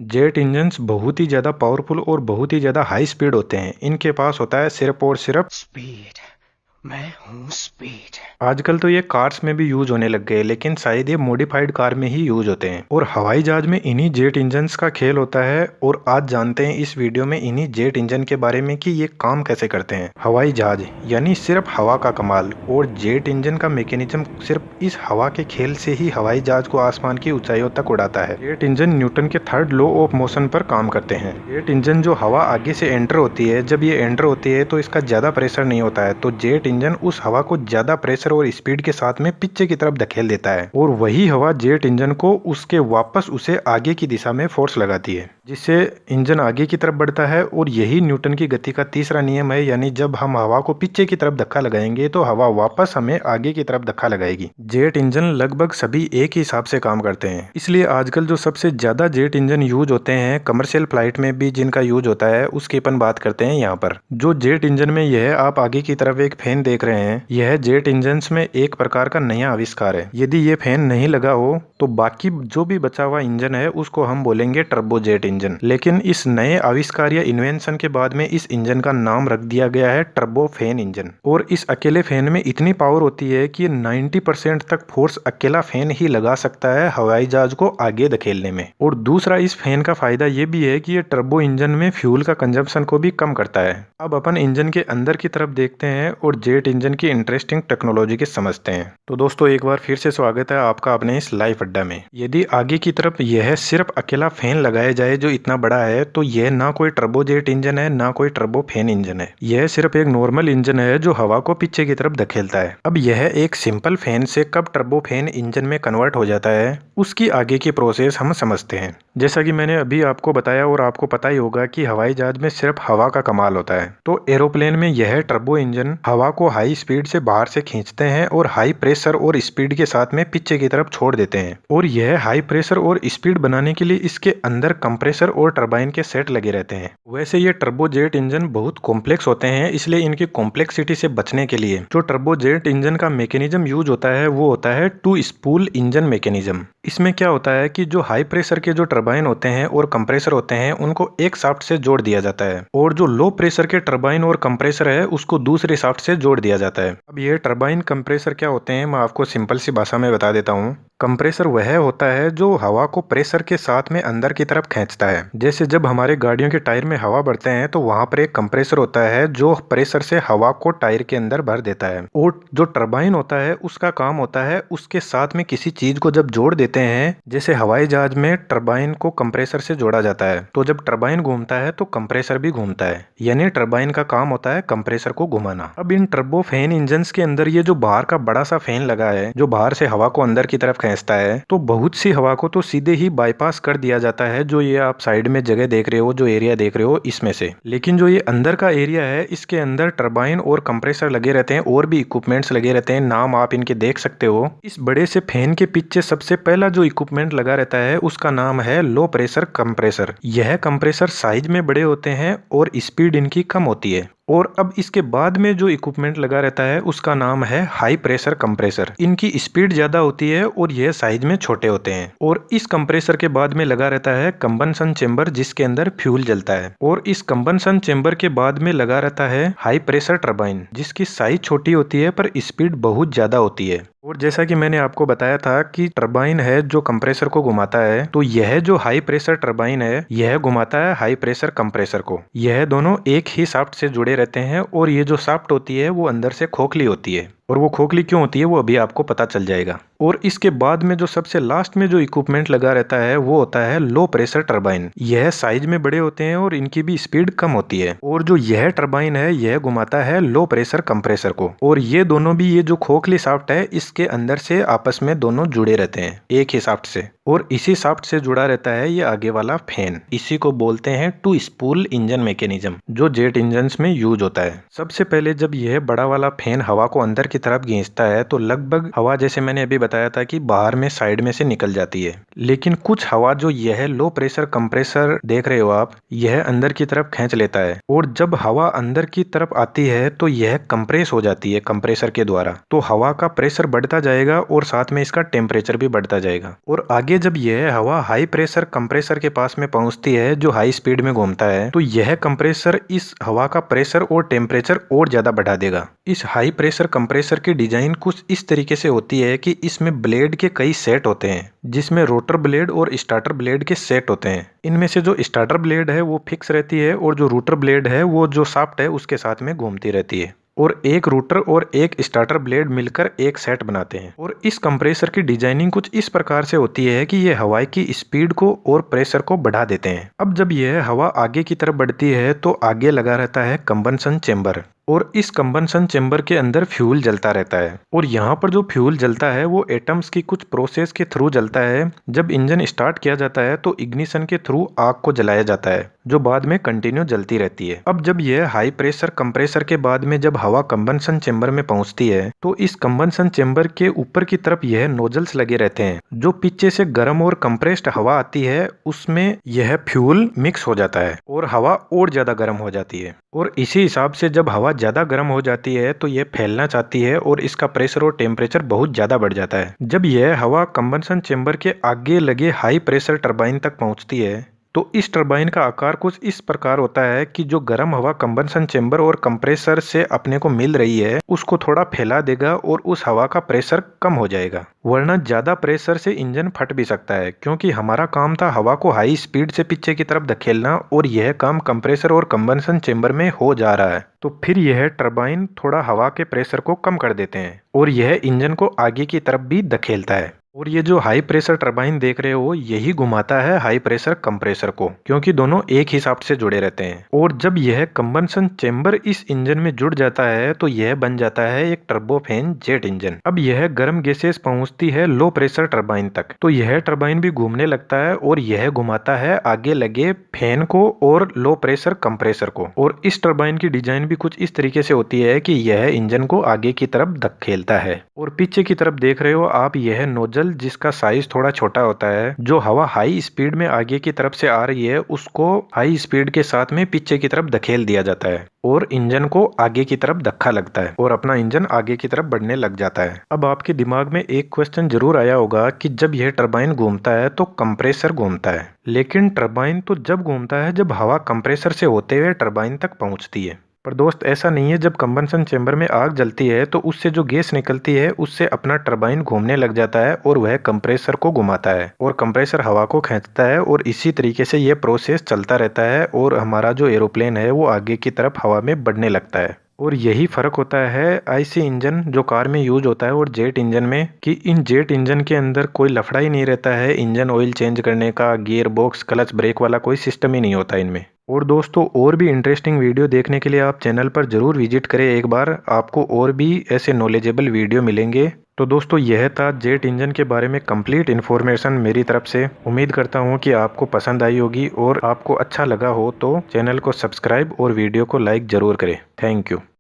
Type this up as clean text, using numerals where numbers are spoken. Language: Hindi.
जेट इंजन्स बहुत ही ज़्यादा पावरफुल और बहुत ही ज़्यादा हाई स्पीड होते हैं। इनके पास होता है सिर्फ और सिर्फ स्पीड। मैं हूँ स्पीड। आजकल तो ये कार्स में भी यूज होने लग गए, लेकिन शायद ये मॉडिफाइड कार में ही यूज होते हैं। और हवाई जहाज में इन्हीं जेट इंजन्स का खेल होता है। और आज जानते हैं इस वीडियो में इन्हीं जेट इंजन के बारे में कि ये काम कैसे करते हैं। हवाई जहाज यानी सिर्फ हवा का कमाल, और जेट इंजन का मैकेनिज्म सिर्फ इस हवा के खेल से ही हवाई जहाज को आसमान की ऊंचाइयों तक उड़ाता है। जेट इंजन न्यूटन के थर्ड लॉ ऑफ मोशन पर काम करते हैं। जेट इंजन जो हवा आगे से एंटर होती है, जब ये एंटर होती है तो इसका ज्यादा प्रेशर नहीं होता है, तो जेट इंजन उस हवा को ज्यादा प्रेशर और स्पीड के साथ में पीछे की तरफ धकेल देता है, और वही हवा जेट इंजन को उसके वापस उसे आगे की दिशा में फोर्स लगाती है, जिससे इंजन आगे की तरफ बढ़ता है। और यही न्यूटन की गति का तीसरा नियम है, यानी जब हम हवा को पीछे की तरफ धक्का लगाएंगे तो हवा वापस हमें आगे की तरफ धक्का लगाएगी। जेट इंजन लगभग सभी एक ही हिसाब से काम करते हैं, इसलिए आजकल जो सबसे ज्यादा जेट इंजन यूज होते हैं कमर्शियल फ्लाइट में भी जिनका यूज होता है उसकी अपन बात करते हैं यहाँ पर। जो जेट इंजन में यह आप आगे की तरफ एक फैन देख रहे हैं, यह जेट इंजन में एक प्रकार का नया आविष्कार है। यदि ये फैन नहीं लगा हो तो बाकी जो भी बचा हुआ इंजन है उसको हम बोलेंगे टर्बोजेट इंजन। लेकिन इस नए आविष्कार या इन्वेंशन के बाद में इस इंजन का नाम रख दिया गया है टर्बो फैन इंजन। और इस अकेले फैन में इतनी पावर होती है कि 90% तक फोर्स अकेला फैन ही लगा सकता है हवाई जहाज को आगे धकेलने में। और दूसरा इस फैन का फायदा ये भी है कि ये टर्बो इंजन में फ्यूल का कंजम्पशन को भी कम करता है। अब अपन इंजन के अंदर की तरफ देखते हैं और जेट इंजन की इंटरेस्टिंग टेक्नोलॉजी के समझते हैं। तो दोस्तों एक बार फिर से स्वागत है आपका अपने इस लाइव अड्डा में। यदि आगे की तरफ यह सिर्फ अकेला फैन लगाया जाए जो इतना बड़ा है, तो यह ना कोई टर्बोजेट इंजन है ना कोई टर्बो फैन इंजन है। यह सिर्फ एक नॉर्मल इंजन है जो हवा को पीछे की तरफ धकेलता है। अब यह एक सिंपल फैन से कब टर्बो फैन इंजन में कन्वर्ट हो जाता है उसकी आगे की प्रोसेस हम समझते हैं। जैसा कि मैंने अभी आपको बताया और आपको पता ही होगा कि हवाई जहाज में सिर्फ हवा का कमाल होता है, तो एरोप्लेन में यह टर्बो इंजन हवा को हाई स्पीड से बाहर से खींचते हैं और हाई प्रेशर और स्पीड के साथ में पीछे की तरफ छोड़ देते हैं। और यह हाई प्रेशर और स्पीड बनाने के लिए इसके अंदर कंप्रेसर और टरबाइन के सेट लगे रहते हैं। वैसे ये टर्बोजेट इंजन बहुत कॉम्प्लेक्स होते हैं, इसलिए इनकी कॉम्प्लेक्सिटी से बचने के लिए जो टर्बोजेट इंजन का मैकेनिज्म यूज होता है वो होता है टू स्पूल इंजन मैकेनिज्म। इसमें क्या होता है कि जो हाई प्रेशर के जो टरबाइन होते हैं और कंप्रेसर होते हैं उनको एक शाफ्ट से जोड़ दिया जाता है, और जो लो प्रेशर के टरबाइन और कंप्रेसर है उसको दूसरे शाफ्ट से जोड़ दिया जाता है। अब ये टरबाइन कंप्रेसर क्या होते हैं मैं आपको सिंपल सी भाषा में बता देता हूँ। कंप्रेसर वह होता है जो हवा को प्रेशर के साथ में अंदर की तरफ खींचता है। जैसे जब हमारे गाड़ियों के टायर में हवा भरते हैं तो वहां पर एक कंप्रेसर होता है जो प्रेशर से हवा को टायर के अंदर भर देता है, और जो टरबाइन होता है उसका काम होता है उसके साथ में किसी चीज को जब जोड़ देते हैं, जैसे हवाई जहाज में टरबाइन को कंप्रेसर से जोड़ा जाता है, तो जब टरबाइन घूमता है तो कंप्रेसर भी घूमता है, यानी टरबाइन का काम होता है कंप्रेसर को घुमाना। अब इन टर्बो फैन इंजन के अंदर ये जो बाहर का बड़ा सा फैन लगा है जो बाहर से हवा को अंदर की तरफ खींचता है, तो बहुत सी हवा को तो सीधे ही बाईपास कर दिया जाता है, जो ये आप साइड में जगह देख रहे हो, जो एरिया देख रहे हो इसमें से। लेकिन जो ये अंदर का एरिया है इसके अंदर टरबाइन और कंप्रेसर लगे रहते हैं और भी इक्विपमेंट्स लगे रहते हैं, नाम आप इनके देख सकते हो। इस बड़े से फैन के पीछे सबसे पहला जो इक्विपमेंट लगा रहता है उसका नाम है लो प्रेशर कंप्रेसर। यह कंप्रेसर साइज में बड़े होते हैं और स्पीड इनकी कम होती है। और अब इसके बाद में जो इक्विपमेंट लगा रहता है उसका नाम है हाई प्रेशर कंप्रेसर। इनकी स्पीड ज्यादा होती है और यह साइज में छोटे होते हैं। और इस कंप्रेसर के बाद में लगा रहता है कंबंशन चेंबर जिसके अंदर फ्यूल जलता है। और इस कंबंशन चेंबर के बाद में लगा रहता है हाई प्रेशर टरबाइन जिसकी साइज छोटी होती है पर स्पीड बहुत ज्यादा होती है। और जैसा कि मैंने आपको बताया था कि टरबाइन है जो कंप्रेसर को घुमाता है, तो यह जो हाई प्रेशर टरबाइन है यह घुमाता है हाई प्रेशर कंप्रेसर को। यह दोनों एक ही शाफ्ट से जुड़े रहते हैं, और ये जो शाफ्ट होती है वो अंदर से खोखली होती है। और वो खोखली क्यों होती है वो अभी आपको पता चल जाएगा। और इसके बाद में जो सबसे लास्ट में जो इक्विपमेंट लगा रहता है वो होता है लो प्रेशर टरबाइन। यह साइज में बड़े होते हैं और इनकी भी स्पीड कम होती है। और जो यह टरबाइन है यह घुमाता है लो प्रेशर कंप्रेसर को। और ये दोनों भी ये जो खोखली शाफ्ट है इसके अंदर से आपस में दोनों जुड़े रहते हैं एक ही शाफ्ट से, और इसी शाफ्ट से जुड़ा रहता है ये आगे वाला फैन। इसी को बोलते हैं टू स्पूल इंजन मैकेनिज्म जो जेट इंजन में यूज होता है। सबसे पहले जब यह बड़ा वाला फैन हवा को अंदर की तरफ खींचता है तो लगभग हवा, जैसे मैंने अभी बताया था कि बाहर में साइड में से निकल जाती है, लेकिन कुछ हवा जो यह लो प्रेशर कंप्रेसर देख रहे हो आप, यह अंदर की तरफ खींच लेता है। और जब हवा अंदर की तरफ आती है तो यह कंप्रेस हो जाती है कंप्रेसर के द्वारा, तो हवा का प्रेशर बढ़ता जाएगा और साथ में इसका टेम्परेचर भी बढ़ता जाएगा। और आगे जब यह हवा हाई प्रेशर कंप्रेसर के पास में पहुंचती है जो हाई स्पीड में घूमता है, तो यह कंप्रेसर इस हवा का प्रेशर और टेम्परेचर और ज्यादा बढ़ा देगा। इस हाई प्रेशर कंप्रेसर की डिजाइन कुछ इस तरीके से होती है कि इसमें ब्लेड के कई सेट होते हैं, जिसमें रोटर ब्लेड और स्टार्टर ब्लेड के सेट होते हैं। इनमें से जो स्टार्टर ब्लेड है वो फिक्स रहती है और जो रोटर ब्लेड है वो जो शाफ्ट है उसके साथ में घूमती रहती है, और एक रूटर और एक स्टार्टर ब्लेड मिलकर एक सेट बनाते हैं। और इस कंप्रेसर की डिजाइनिंग कुछ इस प्रकार से होती है कि ये हवा की स्पीड को और प्रेशर को बढ़ा देते हैं। अब जब यह हवा आगे की तरफ बढ़ती है तो आगे लगा रहता है कंबंशन चेंबर, और इस कंबंशन चेंबर के अंदर फ्यूल जलता रहता है। और यहाँ पर जो फ्यूल जलता है वो एटम्स की कुछ प्रोसेस के थ्रू जलता है। जब इंजन स्टार्ट किया जाता है तो इग्निशन के थ्रू आग को जलाया जाता है, जो बाद में कंटिन्यू जलती रहती है। अब जब यह हाई प्रेशर कंप्रेसर के बाद में जब हवा कंबंशन चेंबर में पहुंचती है तो इस कंबंशन चेंबर के ऊपर की तरफ यह नोजल्स लगे रहते हैं। जो पीछे से गर्म और कंप्रेस्ड हवा आती है उसमें यह फ्यूल मिक्स हो जाता है और हवा और ज्यादा गर्म हो जाती है। और इसी हिसाब से जब हवा ज्यादा गर्म हो जाती है तो यह फैलना चाहती है और इसका प्रेशर और टेम्परेचर बहुत ज्यादा बढ़ जाता है। जब यह हवा कंबंशन चेंबर के आगे लगे हाई प्रेशर टरबाइन तक पहुंचती है तो इस टरबाइन का आकार कुछ इस प्रकार होता है कि जो गर्म हवा कंबंशन चेंबर और कंप्रेसर से अपने को मिल रही है उसको थोड़ा फैला देगा और उस हवा का प्रेशर कम हो जाएगा, वरना ज्यादा प्रेशर से इंजन फट भी सकता है। क्योंकि हमारा काम था हवा को हाई स्पीड से पीछे की तरफ धकेलना और यह काम कंप्रेसर और कंबंशन चेंबर में हो जा रहा है, तो फिर यह टरबाइन थोड़ा हवा के प्रेशर को कम कर देते हैं और यह इंजन को आगे की तरफ भी धकेलता है। और ये जो हाई प्रेशर टरबाइन देख रहे हो यही घुमाता है हाई प्रेशर कंप्रेसर को, क्योंकि दोनों एक ही शाफ्ट से जुड़े रहते हैं। और जब यह कंबंशन चेंबर इस इंजन में जुड़ जाता है तो यह बन जाता है एक टर्बोफैन जेट इंजन। अब यह गर्म गैसेस पहुंचती है लो प्रेशर टरबाइन तक, तो यह टरबाइन भी घूमने लगता है और यह घुमाता है आगे लगे फैन को और लो प्रेशर कंप्रेसर को। और इस टरबाइन की डिजाइन भी कुछ इस तरीके से होती है कि यह इंजन को आगे की तरफ धकेलता है। और पीछे की तरफ देख रहे हो आप यह नोजल जिसका साइज थोड़ा छोटा होता है, जो हवा हाई स्पीड में आगे की तरफ से आ रही है उसको हाई स्पीड के साथ में पीछे की तरफ धकेल दिया जाता है और इंजन को आगे की तरफ धक्का लगता है और अपना इंजन आगे की तरफ बढ़ने लग जाता है। अब आपके दिमाग में एक क्वेश्चन जरूर आया होगा कि जब यह टरबाइन घूमता है तो कंप्रेसर घूमता है, लेकिन टरबाइन तो जब घूमता है जब हवा कंप्रेसर से होते हुए टरबाइन तक पहुंचती है। पर दोस्त ऐसा नहीं है। जब कंबंशन चेंबर में आग जलती है तो उससे जो गैस निकलती है उससे अपना टरबाइन घूमने लग जाता है और वह कंप्रेसर को घुमाता है और कंप्रेसर हवा को खींचता है और इसी तरीके से यह प्रोसेस चलता रहता है और हमारा जो एरोप्लेन है वो आगे की तरफ हवा में बढ़ने लगता है। और यही फर्क होता है आईसी इंजन जो कार में यूज होता है और जेट इंजन में, कि इन जेट इंजन के अंदर कोई लफड़ा ही नहीं रहता है इंजन ऑयल चेंज करने का, गियर बॉक्स क्लच ब्रेक वाला कोई सिस्टम ही नहीं होता इनमें। और दोस्तों और भी इंटरेस्टिंग वीडियो देखने के लिए आप चैनल पर जरूर विजिट करें एक बार, आपको और भी ऐसे नॉलेजेबल वीडियो मिलेंगे। तो दोस्तों यह था जेट इंजन के बारे में कंप्लीट इन्फॉर्मेशन मेरी तरफ से। उम्मीद करता हूं कि आपको पसंद आई होगी और आपको अच्छा लगा हो तो चैनल को सब्सक्राइब और वीडियो को लाइक जरूर करें। Thank you.